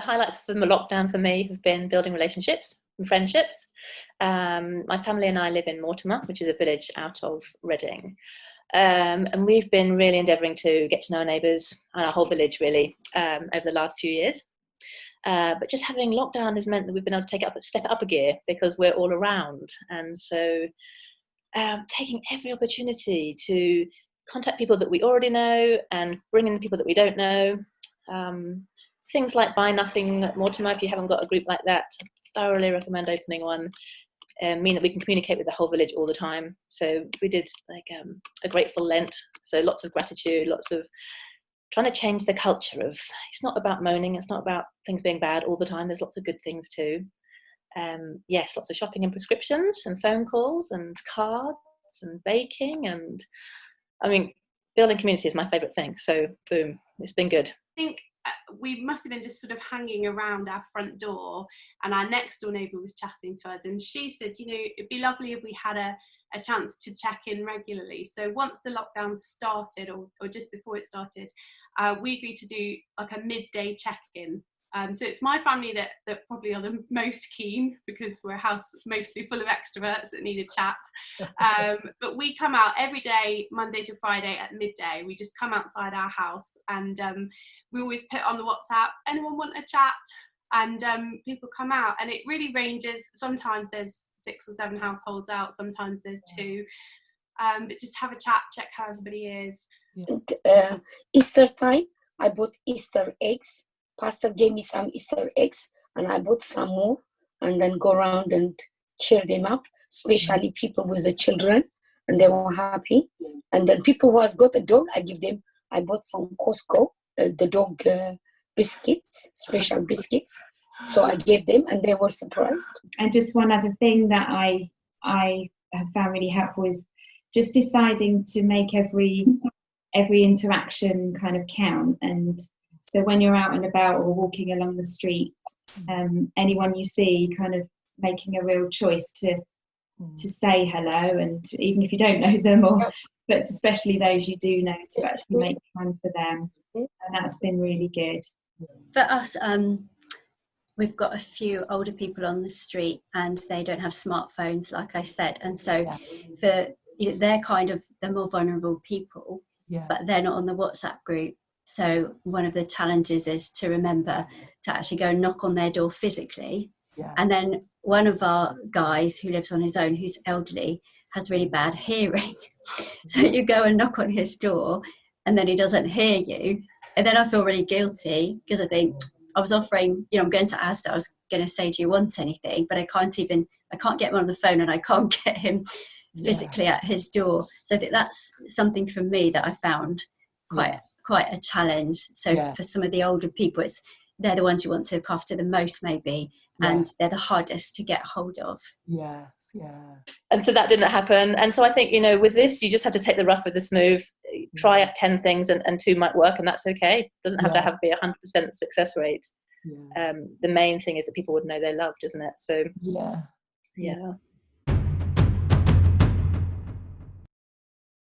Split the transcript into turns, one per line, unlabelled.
highlights from the lockdown for me have been building relationships and friendships. My family and I live in Mortimer, which is a village out of Reading. And we've been really endeavouring to get to know our neighbours and our whole village really over the last few years. But just having lockdown has meant that we've been able to step it up a gear because we're all around. And so taking every opportunity to contact people that we already know and bring in people that we don't know. Things like Buy Nothing at Mortimer, if you haven't got a group like that, thoroughly recommend opening one. Mean that we can communicate with the whole village all the time. So we did like a grateful Lent, so lots of gratitude, lots of trying to change the culture of, it's not about moaning, it's not about things being bad all the time, there's lots of good things too. Yes, lots of shopping and prescriptions and phone calls and cards and baking, and I mean, building community is my favourite thing, so boom, it's been good.
I think we must have been just sort of hanging around our front door, and our next door neighbour was chatting to us, and she said, you know, it'd be lovely if we had a chance to check in regularly. So once the lockdown started, or just before it started, we agreed to do like a midday check-in. So it's my family that probably are the most keen, because we're a house mostly full of extroverts that need a chat. But we come out every day, Monday to Friday at midday. We just come outside our house, and we always put on the WhatsApp, anyone want a chat? And people come out, and it really ranges. Sometimes there's 6 or 7 households out, sometimes there's 2. But just have a chat, check how everybody is.
Easter time, I bought Easter eggs. Pastor gave me some Easter eggs, and I bought some more, and then go around and cheer them up, especially people with the children, and they were happy. And then people who has got a dog, I bought from Costco, the dog biscuits, special biscuits. So I gave them, and they were surprised.
And just one other thing that I have found really helpful is just deciding to make every interaction kind of count. And so when you're out and about or walking along the street, anyone you see, kind of making a real choice to say hello, and even if you don't know them, but especially those you do know, to actually make time for them. And that's been really good.
For us, we've got a few older people on the street, and they don't have smartphones, like I said, and so they're kind of the more vulnerable people, but they're not on the WhatsApp group. So one of the challenges is to remember to actually go and knock on their door physically. And then one of our guys who lives on his own, who's elderly, has really bad hearing. So you go and knock on his door, and then he doesn't hear you. And then I feel really guilty, because I think I was offering, you know, I'm going to Asda, I was going to say, do you want anything? But I can't get him on the phone, and I can't get him physically at his door. So that's something for me that I found quite a challenge. So for some of the older people, they're the ones you want to look after the most, maybe, and they're the hardest to get hold of.
And so that didn't happen. And so I think, you know, with this, you just have to take the rough with the smooth. Try out 10 things, and 2 might work, and that's okay. It doesn't have to be 100% success rate. The main thing is that people would know they're loved, isn't it? So